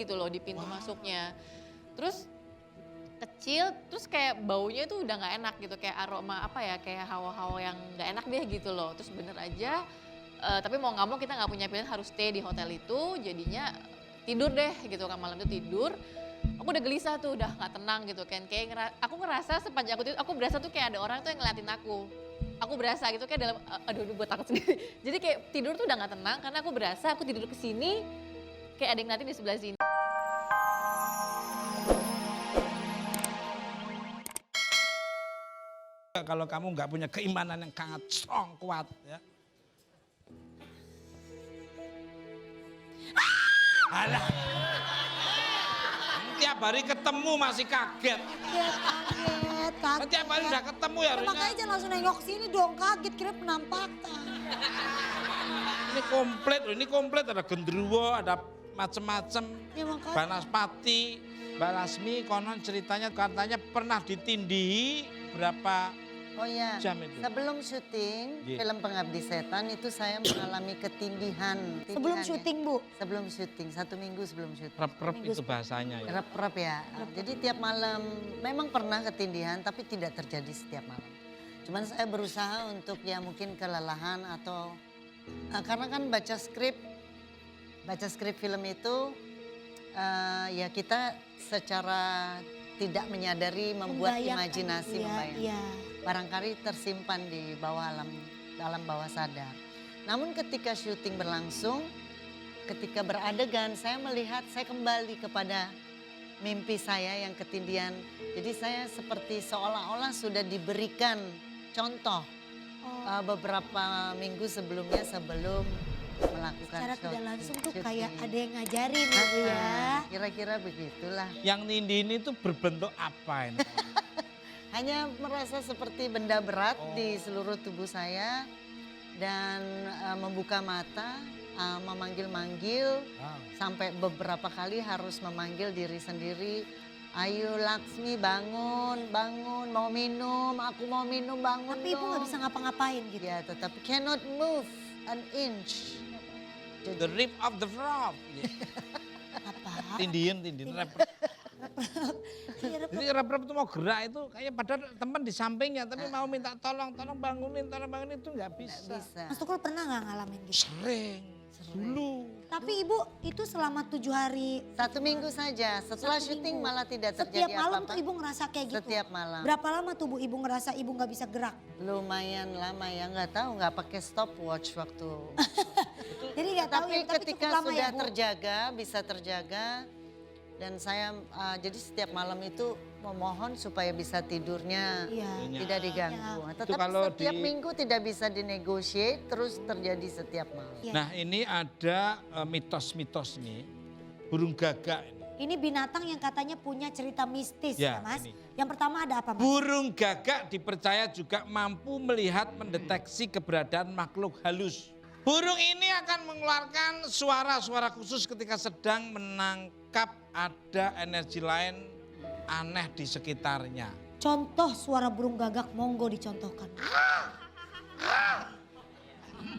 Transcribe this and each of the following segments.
gitu loh di pintu masuknya. Terus kecil, terus kayak baunya itu udah nggak enak gitu, kayak aroma apa ya, kayak hawa-hawa yang nggak enak deh gitu loh. Terus bener aja, tapi mau nggak mau kita nggak punya pilihan harus stay di hotel itu, jadinya tidur deh gitu kan, malam itu tidur. Aku udah gelisah tuh, udah nggak tenang gitu kan, kayak aku ngerasa sepanjang aku tidur, aku berasa tuh kayak ada orang tuh yang ngeliatin aku. Aku berasa gitu kayak dalam, aduh gue takut sendiri. Jadi kayak tidur tuh udah nggak tenang karena aku berasa aku tidur ke sini, kayak ada yang ngeliatin di sebelah sini. Kalau kamu nggak punya keimanan yang sangat strong, kuat ya. Alah. Tiap hari ketemu masih kaget. Ya kaget. Tiap hari udah ketemu ya harusnya. Makanya jangan langsung nengok sini dong, kaget kira penampakan. Ini komplit ada genderuwo, ada macem-macem. Ya makanya. Banaspati, Mbak Lasmi konon ceritanya katanya pernah ditindihi berapa Oh ya, jam itu? sebelum syuting Iya. film Pengabdi Setan itu saya mengalami ketindihan. Sebelum syuting, Bu? Sebelum syuting, 1 minggu sebelum syuting. rep-rep itu bahasanya ya. Rep-rep ya. Jadi tiap malam memang pernah ketindihan tapi tidak terjadi setiap malam. Cuman saya berusaha untuk ya mungkin kelelahan atau karena kan baca skrip film itu ya kita secara tidak menyadari membuat imajinasi membayangkan. Iya. Barangkali tersimpan di dalam bawah sadar. Namun ketika syuting berlangsung, ketika beradegan saya melihat saya kembali kepada mimpi saya yang ketindihan. Jadi saya seperti seolah-olah sudah diberikan contoh beberapa minggu sebelumnya sebelum melakukan Secara tidak langsung tuh syuting. kayak ada yang ngajarin gitu ya. Kira-kira begitulah. Yang nindihin itu berbentuk apa ini? Hanya merasa seperti benda berat di seluruh tubuh saya dan membuka mata, memanggil-manggil sampai beberapa kali harus memanggil diri sendiri. Ayo Laksmi bangun, bangun, mau minum, aku mau minum, bangun. Tapi ibu nggak bisa ngapa-ngapain gitu. Ya tetapi cannot move an inch. The rip of the frog. Apa? Tindihin, rep-rep. Jadi rep-rep itu mau gerak itu kayak padahal teman di sampingnya tapi mau minta tolong bangunin itu nggak bisa. Mas Tukul pernah nggak ngalamin gitu? Sering. Dulu. Tapi ibu itu selama 7 hari. 1 minggu saja, setelah 1 syuting minggu. malah tidak Setiap terjadi malam apa-apa. tuh ibu ngerasa kayak gitu? Setiap malam. Berapa lama tuh Bu ibu ngerasa ibu nggak bisa gerak? Lumayan lama ya, nggak tahu, nggak pakai stopwatch waktu. Jadi nggak tahu Tapi ya, tapi ketika cukup lama sudah ya Bu? terjaga, bisa terjaga. Dan saya jadi setiap malam itu memohon supaya bisa tidurnya Iya. tidak diganggu. Tetapi kalau setiap minggu tidak bisa dinegosiate, terus terjadi setiap malam. Iya. Nah ini ada mitos-mitos nih. Burung gagak ini. Ini binatang yang katanya punya cerita mistis Ya, ya Mas. ini. Yang pertama ada apa Mas? Burung gagak dipercaya juga mampu melihat mendeteksi keberadaan makhluk halus. Burung ini akan mengeluarkan suara-suara khusus ketika sedang menangkap ada energi lain aneh di sekitarnya. Contoh suara burung gagak monggo dicontohkan.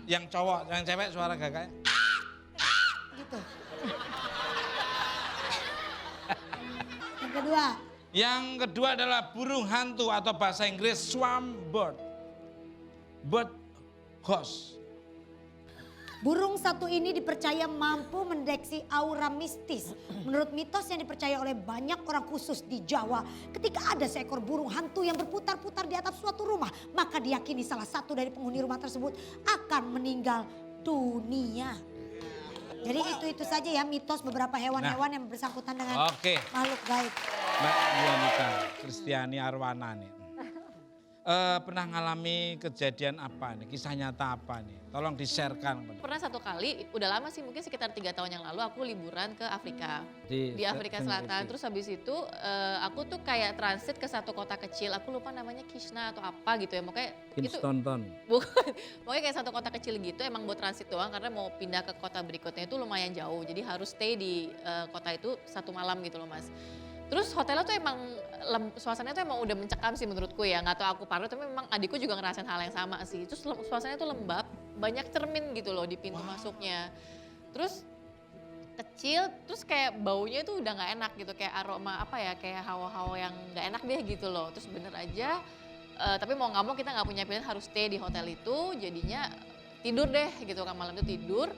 Yang cowok, yang cewek suara gagaknya. Gitu. Yang kedua. Yang kedua adalah burung hantu atau bahasa Inggris swamp bird. Bird house. Burung satu ini dipercaya mampu mendeteksi aura mistis. Menurut mitos yang dipercaya oleh banyak orang khusus di Jawa, ketika ada seekor burung hantu yang berputar-putar di atap suatu rumah, maka diyakini salah satu dari penghuni rumah tersebut akan meninggal dunia. Jadi itu saja ya mitos beberapa hewan-hewan yang bersangkutan dengan Oke. makhluk gaib. Mbak Dianita, Kristiani Arwana nih. Pernah ngalami kejadian apa nih? Kisah nyata apa nih? Tolong di-sharekan. Pernah satu kali, udah lama sih mungkin sekitar 3 tahun yang lalu aku liburan ke Afrika. Di Afrika Selatan. Terus habis itu aku tuh kayak transit ke satu kota kecil. Aku lupa namanya Kishna atau apa gitu ya. Makanya itu bukan. Pokoknya kayak satu kota kecil gitu emang buat transit doang karena mau pindah ke kota berikutnya itu lumayan jauh. Jadi harus stay di kota itu 1 malam gitu loh Mas. Terus hotelnya tuh emang suasananya tuh emang udah mencekam sih menurutku ya. Nggak tahu aku parno tapi memang adikku juga ngerasain hal yang sama sih. Terus suasananya tuh lembab, banyak cermin gitu loh di pintu masuknya. Terus kecil, terus kayak baunya itu udah nggak enak gitu, kayak aroma apa ya, kayak hawa-hawa yang nggak enak deh gitu loh. Terus bener aja, tapi mau nggak mau kita nggak punya pilihan harus stay di hotel itu, jadinya tidur deh gitu kan, malam itu tidur.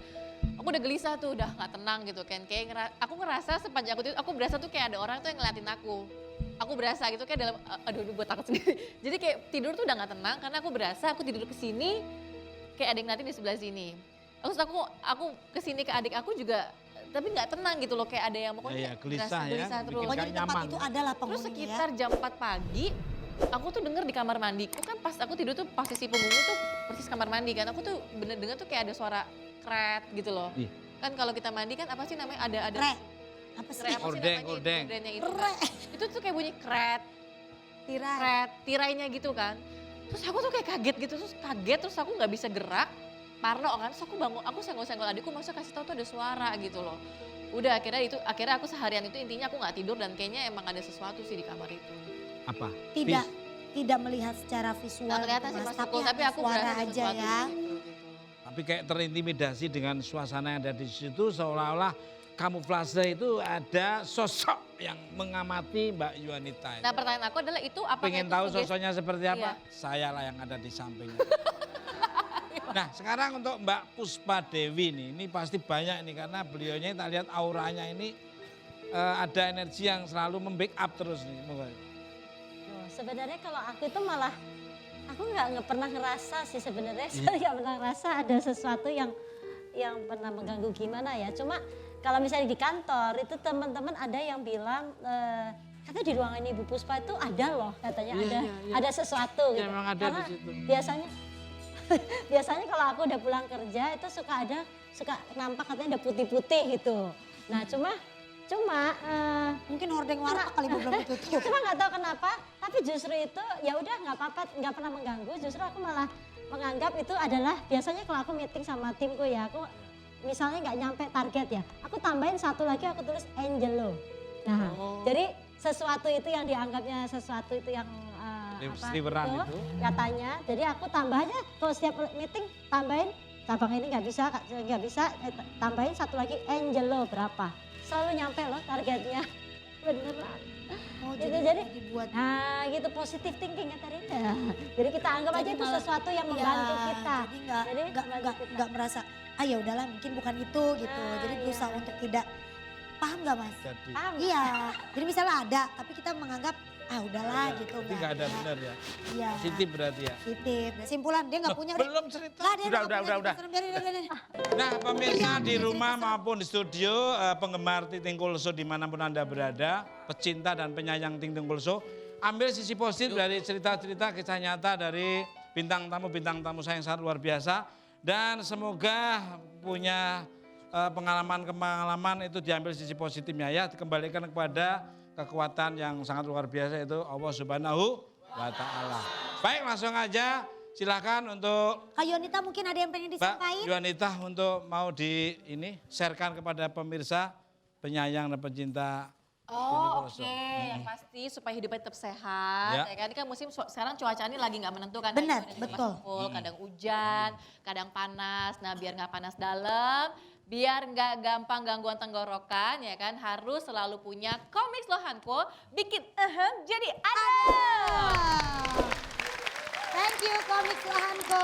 Aku udah gelisah tuh, udah nggak tenang gitu kan. Kayak aku ngerasa sepanjang aku tidur, aku berasa tuh kayak ada orang tuh yang ngeliatin aku. Aku berasa gitu kayak dalam, aduh gue takut sendiri. Jadi kayak tidur tuh udah nggak tenang karena aku berasa aku tidur ke sini, kayak ada yang ngeliatin di sebelah sini. Terus aku kesini ke adik aku juga, tapi nggak tenang gitu loh, kayak ada yang pokoknya Iya, gelisah berasa ya, gelisah terus. bikin Pokoknya di tempat nyaman. itu adalah Terus penghuninya ya. sekitar jam 4 pagi, aku tuh denger di kamar mandiku kan pas aku tidur tuh posisi punggungku tuh persis kamar mandi kan. Aku tuh bener denger tuh kayak ada suara kret gitu loh. Ih. Kan kalau kita mandi kan apa sih namanya ada Re, apa sih? kret apa sih Ordeng, namanya? ordeng. Ordennya itu Re, kan. Itu tuh kayak bunyi kret, tirai. tirainya gitu kan. Terus aku tuh kayak kaget gitu, terus aku nggak bisa gerak. Parno kan, terus aku bangun, aku senggol-senggol adikku, maksudnya kasih tau tuh ada suara gitu loh. Udah akhirnya aku seharian itu intinya aku nggak tidur dan kayaknya emang ada sesuatu sih di kamar itu. Apa? Tidak melihat secara visual, Nggak kelihatan gitu, sih Mas, pas pukul, tapi ada aku suara berasa ada aja sesuatu ya. di situ, gitu. Tapi kayak terintimidasi dengan suasana yang ada di situ, seolah-olah kamuflase itu ada sosok yang mengamati Mbak Yuanita. Nah pertanyaan aku adalah itu apa? Pengen tahu sosoknya seperti apa? Iya. Saya lah yang ada di sampingnya. Nah sekarang untuk Mbak Puspa Dewi nih, ini pasti banyak nih karena beliaunya kita lihat auranya ini ada energi yang selalu membackup terus nih. Moga. Oh, sebenarnya kalau aku itu malah aku nggak pernah ngerasa sih sebenarnya. Saya nggak pernah ngerasa ada sesuatu yang pernah mengganggu gimana ya. Cuma kalau misalnya di kantor itu teman-teman ada yang bilang katanya di ruangan Ibu Puspa itu ada loh katanya ada sesuatu Ya, gitu. memang ada Karena di situ. biasanya kalau aku udah pulang kerja itu suka nampak katanya ada putih-putih gitu. Nah cuma Mungkin hordeng warteg kali Bu, belum ditutup. cuma nggak tahu kenapa, tapi justru itu ya udah nggak apa-apa, nggak pernah mengganggu. Justru aku malah menganggap itu adalah biasanya kalau aku meeting sama timku ya, aku misalnya nggak nyampe target ya, aku tambahin satu lagi, aku tulis Angelo. Nah, jadi sesuatu itu yang dianggapnya sesuatu itu yang Sliweran itu. katanya. Jadi aku tambahnya kalau setiap meeting tambahin cabang ini nggak bisa, tambahin satu lagi Angelo berapa. Selalu nyampe loh targetnya, beneran. Oh, Gitu, jadi dibuat. nah gitu positif thinking kata Rita. Jadi kita anggap aja Jadi itu malah- sesuatu yang membantu Iya, kita. Jadi membantu kita. nggak merasa, ah ya udahlah mungkin bukan itu gitu. Ah, Jadi berusaha iya. untuk tidak, paham nggak Mas? Jadi, Paham? Iya, jadi misalnya ada, tapi kita menganggap ah udahlah gitu. jadi nggak ada benar ya. Iya. Positif berarti ya. Positif. Simpulan dia nggak Loh, punya. belum cerita. Nggak, dia Udah. nggak punya. Biarin. Nah pemirsa di rumah maupun di studio, penggemar Ting Ting Kulso dimanapun Anda berada, pecinta dan penyayang Ting Ting Kulso, ambil sisi positif dari cerita-cerita kisah nyata dari bintang tamu saya yang sangat luar biasa. Dan semoga punya pengalaman itu diambil sisi positifnya ya, dikembalikan kepada kekuatan yang sangat luar biasa itu Allah Subhanahu wa Ta'ala. Baik langsung aja. Silakan untuk Kak Yonita mungkin ada yang pengen Mbak disampaikan? Yuanita untuk mau sharekan kepada pemirsa, penyayang dan pencinta. Oh Kulso. oke, yang pasti supaya hidupnya tetap sehat. Ya. Ya kan, ini kan musim sekarang cuaca ini lagi nggak menentukan. Benar, Kadang betul. full, kadang hujan, kadang panas. Nah biar nggak panas dalam, biar nggak gampang gangguan tenggorokan, ya kan harus selalu punya Komix Lohanko, bikin jadi adem. Thank you Komik Lahanko.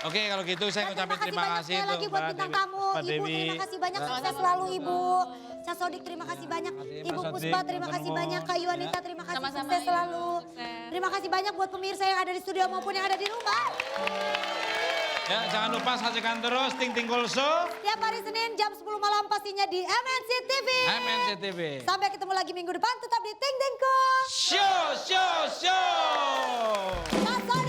Oke kalau gitu saya ngucapin terima kasih banyak lagi untuk buat Mbak bintang Dewi. tamu. Mbak Ibu Dewi. terima kasih banyak, Mbak- sukses selalu Ibu. Cak Sodik terima kasih banyak. Terima kasih, Ibu Mas Puspa Sodik, terima kasih Mas banyak. Nemo. Kak Yuanita terima kasih, Sama-sama, sukses Ibu. selalu. Sukses. Terima kasih banyak buat pemirsa yang ada di studio maupun yang ada di rumah. Ya jangan lupa saksikan terus Ting Ting Kulso, Tiap hari Senin jam 10 malam pastinya di MNC TV. MNCTV. Sampai ketemu lagi minggu depan tetap di Ting Ting Kul. Show. Mas Sodik.